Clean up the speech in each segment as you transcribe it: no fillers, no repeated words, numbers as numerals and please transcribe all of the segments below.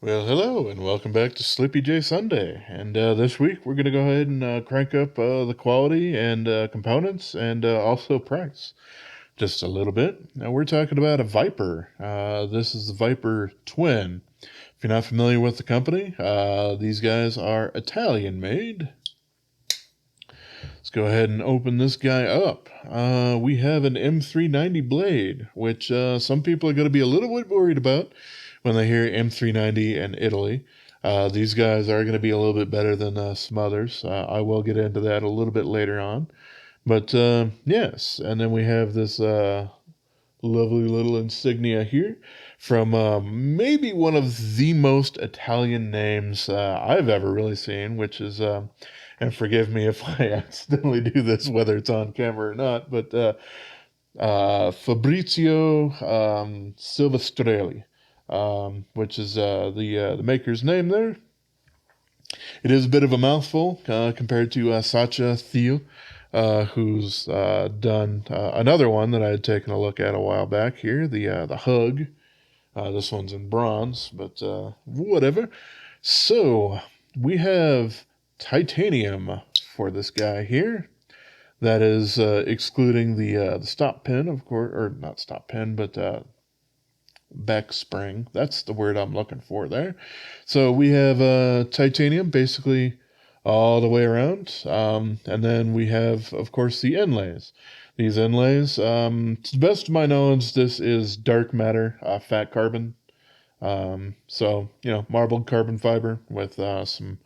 Well, hello, and welcome back to Slippy-J Sunday. And this week we're going to go ahead and crank up the quality and components and also price just a little bit. Now we're talking about a Viper. This is the Viper Twin. If you're not familiar with the company, these guys are Italian made. Let's go ahead and open this guy up. We have an M390 blade, which some people are going to be a little bit worried about when they hear M390 and Italy. These guys are going to be a little bit better than some others. I will get into that a little bit later on. But yes, and then we have this lovely little insignia here from maybe one of the most Italian names I've ever really seen, which is, and forgive me if I accidentally do this, whether it's on camera or not, but Fabrizio Silvestrelli, which is the maker's name there. It is a bit of a mouthful compared to Sacha Thiel, who's done another one that I had taken a look at a while back here, the Hug. This one's in bronze, but whatever. So we have titanium for this guy here. That is excluding the stop pin, of course, or not stop pin, but back spring. That's the word I'm looking for there. So we have titanium basically all the way around. And then we have, of course, the inlays. These inlays, to the best of my knowledge, this is dark matter, fat carbon. So, marbled carbon fiber with some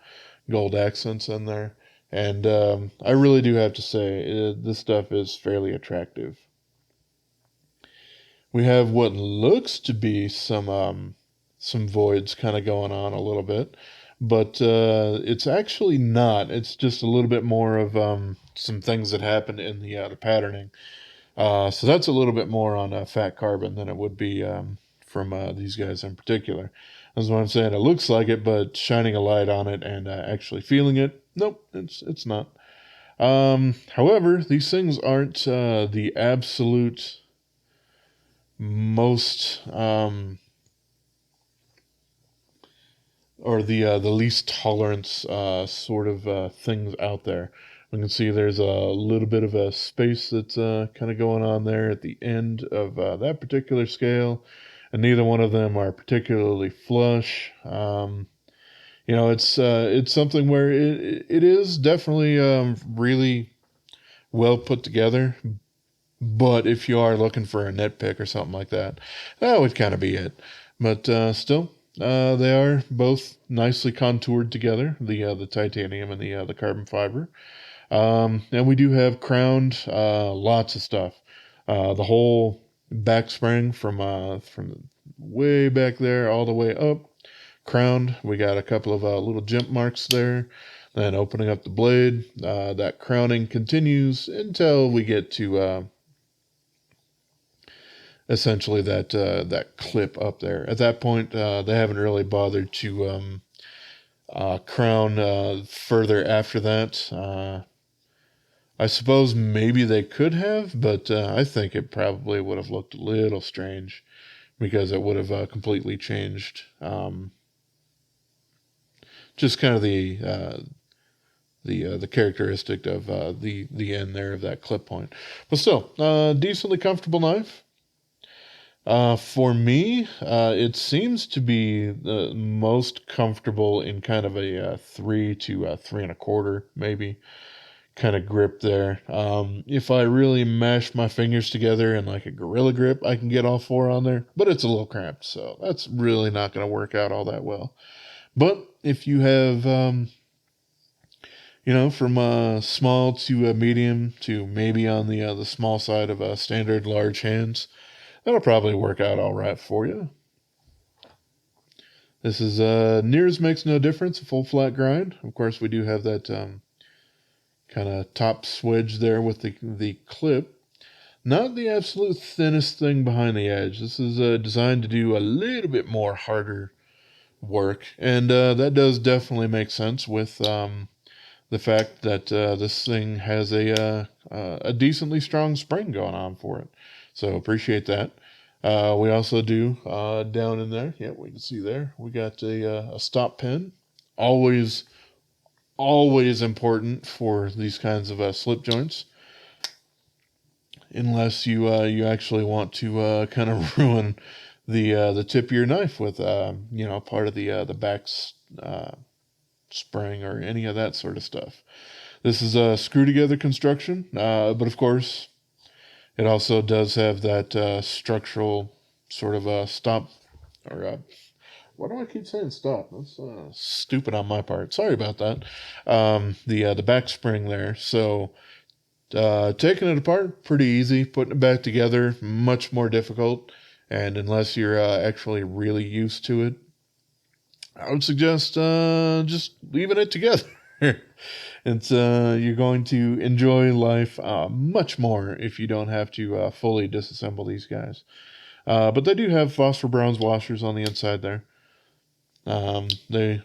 gold accents in there. And I really do have to say, this stuff is fairly attractive. We have what looks to be some voids kind of going on a little bit, but it's actually not. It's just a little bit more of some things that happen in the patterning. So that's a little bit more on fat carbon than it would be from these guys in particular. That's what I'm saying. It looks like it, but shining a light on it and actually feeling it, nope, it's not. However, these things aren't the absolute most or the least tolerance sort of things out there. We can see there's a little bit of a space that's kind of going on there at the end of that particular scale, and neither one of them are particularly flush. It's something where it is definitely really well put together. But if you are looking for a nitpick or something like that, that would kind of be it. But still, they are both nicely contoured together, the titanium and the carbon fiber. And we do have crowned lots of stuff. The whole back spring from way back there all the way up, crowned. We got a couple of little jump marks there. Then opening up the blade, that crowning continues until we get to essentially that clip up there. At that point, they haven't really bothered to crown further after that. I suppose maybe they could have, but I think it probably would have looked a little strange because it would have completely changed just kind of the characteristic of the end there of that clip point. But still, decently comfortable knife. For me, it seems to be the most comfortable in kind of a 3 to 3 1/4, maybe, kind of grip there. If I really mash my fingers together in like a gorilla grip, I can get all four on there, but it's a little cramped, so that's really not going to work out all that well. But if you have, from small to medium to maybe on the small side of standard large hands, that'll probably work out all right for you. This is nears makes no difference, a full flat grind. Of course, we do have that kind of top swedge there with the clip. Not the absolute thinnest thing behind the edge. This is designed to do a little bit more harder work, and that does definitely make sense with the fact that this thing has a decently strong spring going on for it. So appreciate that. We also do down in there. Yeah, we can see there. We got a stop pin. Always, always important for these kinds of slip joints, unless you actually want to kind of ruin the tip of your knife with part of the back uh, spring or any of that sort of stuff. This is a screw together construction, but of course it also does have that structural sort of stop or why do I keep saying stop? That's stupid on my part. Sorry about that. The back spring there. So taking it apart, pretty easy. Putting it back together, much more difficult. And unless you're actually really used to it, I would suggest just leaving it together. It's you're going to enjoy life much more if you don't have to fully disassemble these guys. But they do have phosphor bronze washers on the inside there. They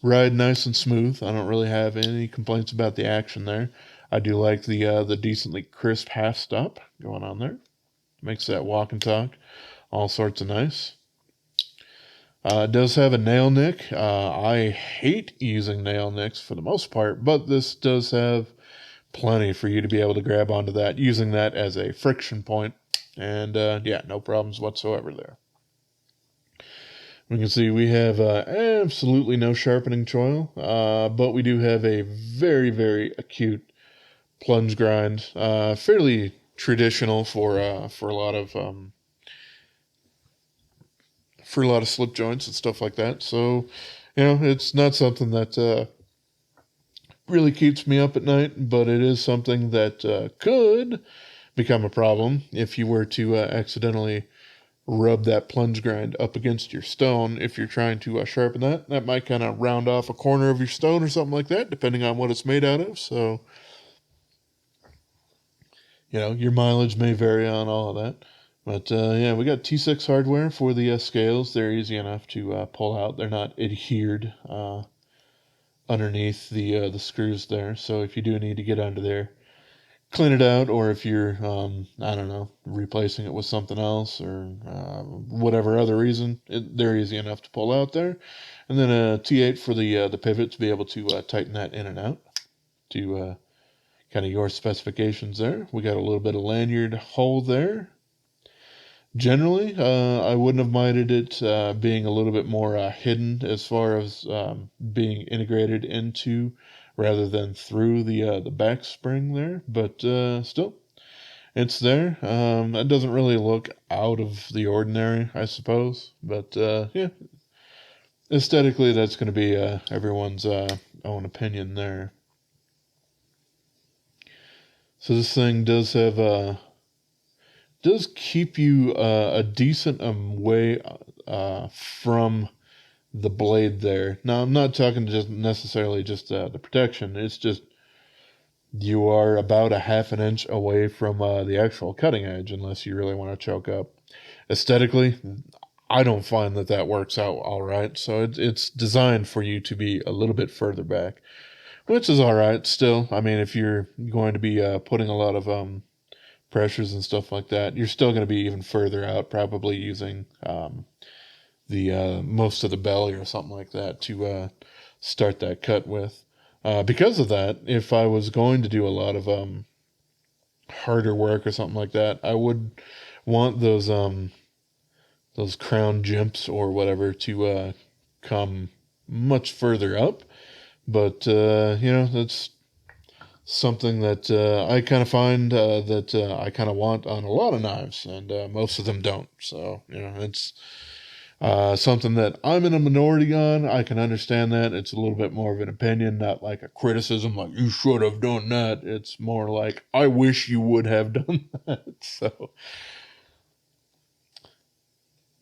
ride nice and smooth. I don't really have any complaints about the action there. I do like the decently crisp half stop going on there. Makes that walk and talk all sorts of nice. It does have a nail nick. I hate using nail nicks for the most part, but this does have plenty for you to be able to grab onto that, using that as a friction point. And yeah, no problems whatsoever there. We can see we have absolutely no sharpening choil, but we do have a very, very acute plunge grind. Fairly traditional for a lot of slip joints and stuff like that. So, it's not something that really keeps me up at night, but it is something that could become a problem if you were to accidentally rub that plunge grind up against your stone. If you're trying to sharpen that might kind of round off a corner of your stone or something like that, depending on what it's made out of. So, your mileage may vary on all of that. But yeah, we got T6 hardware for the scales. They're easy enough to pull out. They're not adhered underneath the screws there. So if you do need to get under there, clean it out, or if you're I don't know, replacing it with something else or whatever other reason, they're easy enough to pull out there. And then a T8 for the pivot to be able to tighten that in and out to kind of your specifications there. We got a little bit of lanyard hole there. Generally, I wouldn't have minded it being a little bit more hidden as far as being integrated into rather than through the back spring there. But still, it's there. It doesn't really look out of the ordinary, I suppose. But yeah, aesthetically, that's going to be everyone's own opinion there. So this thing does keep you a decent way from the blade there. Now, I'm not talking just necessarily just the protection. It's just you are about a half an inch away from the actual cutting edge, unless you really want to choke up. Aesthetically, I don't find that works out all right. So it's designed for you to be a little bit further back, which is all right still. I mean, if you're going to be putting a lot of pressures and stuff like that, you're still going to be even further out, probably using the most of the belly or something like that to start that cut with. Because of that, if I was going to do a lot of harder work or something like that, I would want those crown jimps or whatever to come much further up. But that's something that I kind of find that I kind of want on a lot of knives, and most of them don't. So, it's something that I'm in a minority on. I can understand that. It's a little bit more of an opinion, not like a criticism, like you should have done that. It's more like, I wish you would have done that.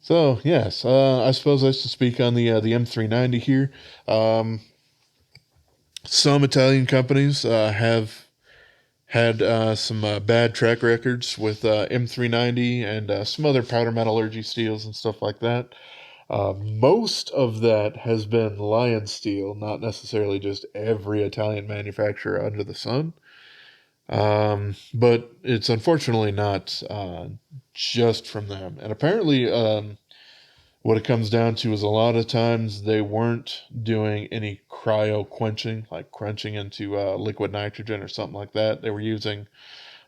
So yes, I suppose I should speak on the M390 here. Some Italian companies have had some bad track records with M390 and some other powder metallurgy steels and stuff like that. Most of that has been Lion steel, not necessarily just every Italian manufacturer under the sun. But it's unfortunately not just from them. And apparently, what it comes down to is a lot of times they weren't doing any cryo quenching, like quenching into liquid nitrogen or something like that. They were using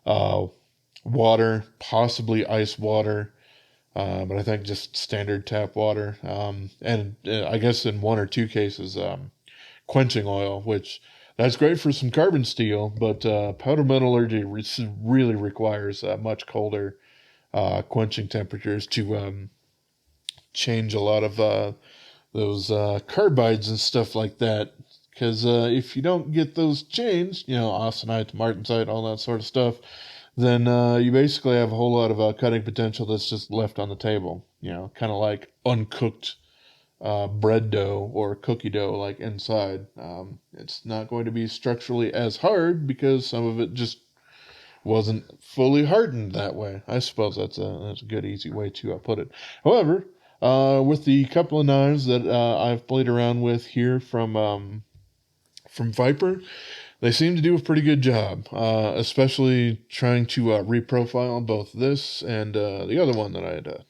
uh, water, possibly ice water, but I think just standard tap water. And I guess in one or two cases, quenching oil, which that's great for some carbon steel, but powder metallurgy really requires much colder quenching temperatures to change a lot of those carbides and stuff like that. Because if you don't get those changed, austenite, martensite, all that sort of stuff, then you basically have a whole lot of cutting potential that's just left on the table. Kind of like uncooked bread dough or cookie dough, like inside. It's not going to be structurally as hard because some of it just wasn't fully hardened that way. I suppose that's a good, easy way to put it. However, with the couple of knives that I've played around with here from Viper, they seem to do a pretty good job, especially trying to reprofile both this and the other one that I had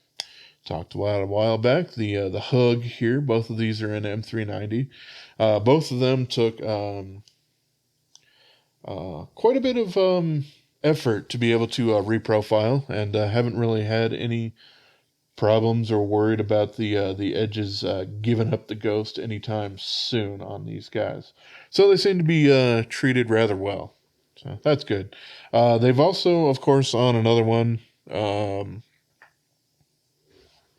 talked about a while back. The Hug here, both of these are in M390. Both of them took quite a bit of effort to be able to reprofile, and haven't really had any problems or worried about the edges giving up the ghost anytime soon on these guys. So they seem to be treated rather well. So that's good. They've also, of course, on another one.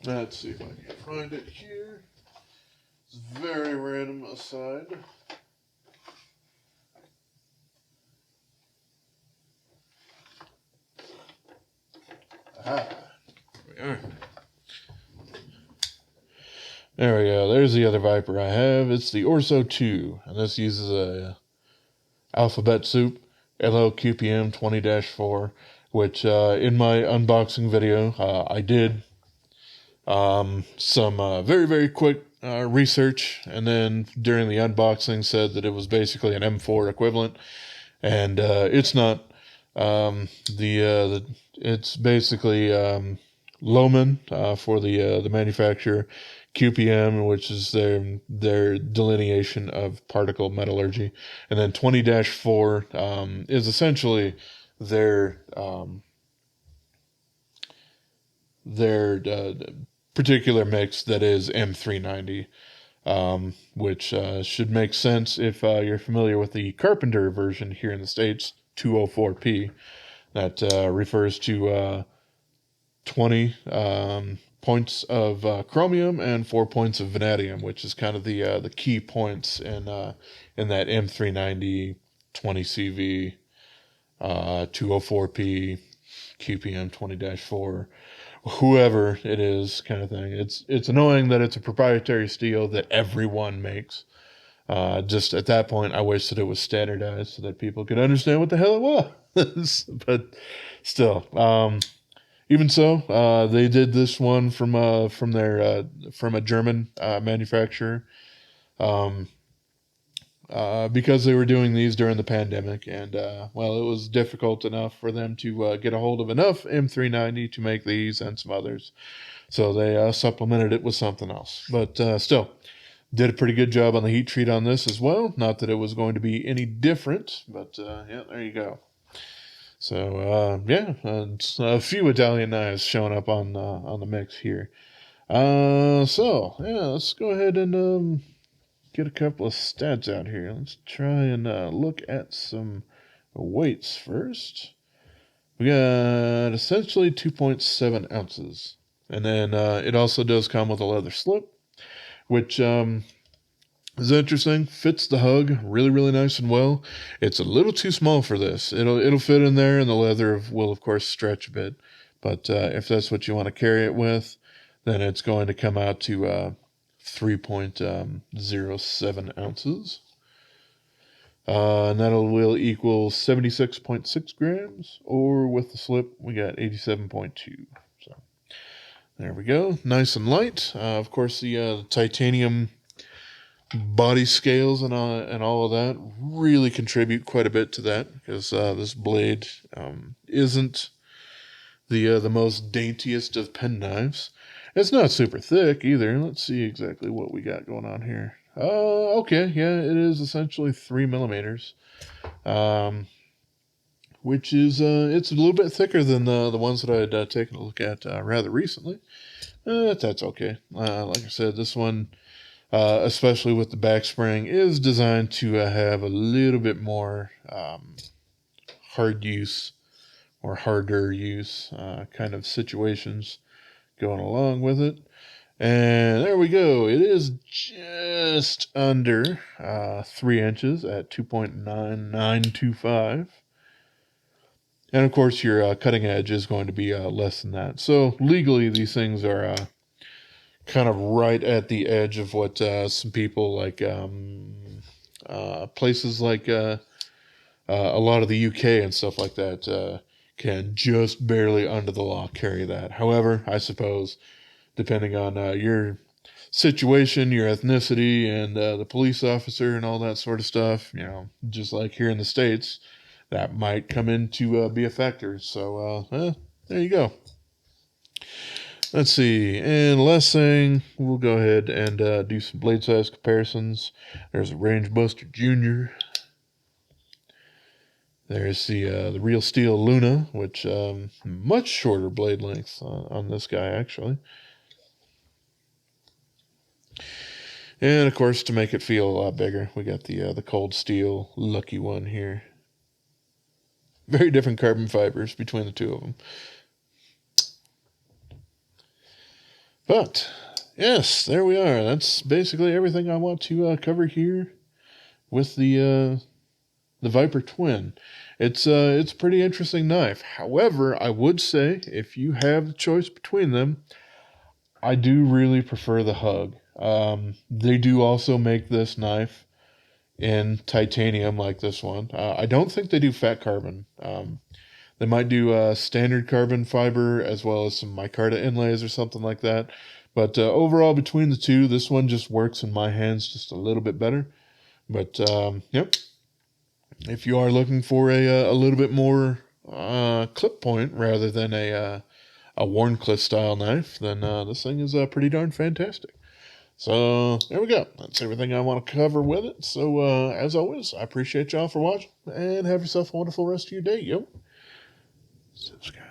Let's see if I can find it here. It's very random aside. Aha. There we are. There we go. There's the other Viper I have. It's the Orso 2, and this uses a alphabet soup LLQPM 20-4, which in my unboxing video I did some very, very quick research, and then during the unboxing said that it was basically an M4 equivalent, and it's not. It's basically Lohmann for the manufacturer, QPM, which is their delineation of particle metallurgy, and then 20-4 is essentially their their particular mix that is M390, which should make sense if you're familiar with the Carpenter version here in the States, 204P. That refers to 20 points of chromium and 4 points of vanadium, which is kind of the key points in that M390, 20CV, 204P, QPM 20-4, whoever it is, kind of thing. It's annoying that it's a proprietary steel that everyone makes. Just at that point, I wish that it was standardized so that people could understand what the hell it was. But still, even so, they did this one from a German manufacturer. Um, because they were doing these during the pandemic, and well, it was difficult enough for them to get a hold of enough M390 to make these and some others. So they supplemented it with something else. But still, did a pretty good job on the heat treat on this as well. Not that it was going to be any different, but yeah, there you go. So yeah, a few Italian knives showing up on the mix here. So yeah, let's go ahead and get a couple of stats out here. Let's try and look at some weights first. We got essentially 2.7 ounces. And then it also does come with a leather slip, which is interesting. Fits the Hug really, really nice and well. It's a little too small for this. It'll fit in there, and the leather will, of course, stretch a bit. But if that's what you want to carry it with, then it's going to come out to 3.07 ounces. And that will equal 76.6 grams, or with the slip, we got 87.2. So there we go. Nice and light. Of course, the titanium body scales and all of that really contribute quite a bit to that, because this blade isn't the most daintiest of penknives. It's not super thick either. Let's see exactly what we got going on here. Okay, yeah, it is essentially 3 millimeters, which is it's a little bit thicker than the ones that I'd taken a look at rather recently. That's okay. Like I said, this one, especially with the back spring, is designed to have a little bit more hard use or harder use kind of situations going along with it. And there we go. It is just under 3 inches at 2.9925. And of course, your cutting edge is going to be less than that. So legally, these things are kind of right at the edge of what some people like places like a lot of the UK and stuff like that can just barely under the law carry that. However, I suppose depending on your situation, your ethnicity, and the police officer and all that sort of stuff, just like here in the States, that might come in to be a factor. So there you go. Let's see. And last thing, we'll go ahead and do some blade size comparisons. There's a Range Buster Junior. There's the Real Steel Luna, which much shorter blade length on this guy, actually. And of course, to make it feel a lot bigger, we got the Cold Steel Lucky One here. Very different carbon fibers between the two of them. But yes, there we are. That's basically everything I want to cover here with the Viper Twin. It's a pretty interesting knife. However, I would say if you have the choice between them, I do really prefer the Hug. They do also make this knife in titanium like this one. I don't think they do fat carbon. They might do standard carbon fiber as well as some micarta inlays or something like that. But overall, between the two, this one just works in my hands just a little bit better. But yep, if you are looking for a little bit more clip point rather than a Warncliffe style knife, then this thing is pretty darn fantastic. So there we go. That's everything I want to cover with it. So as always, I appreciate y'all for watching, and have yourself a wonderful rest of your day, yo. Subscribe.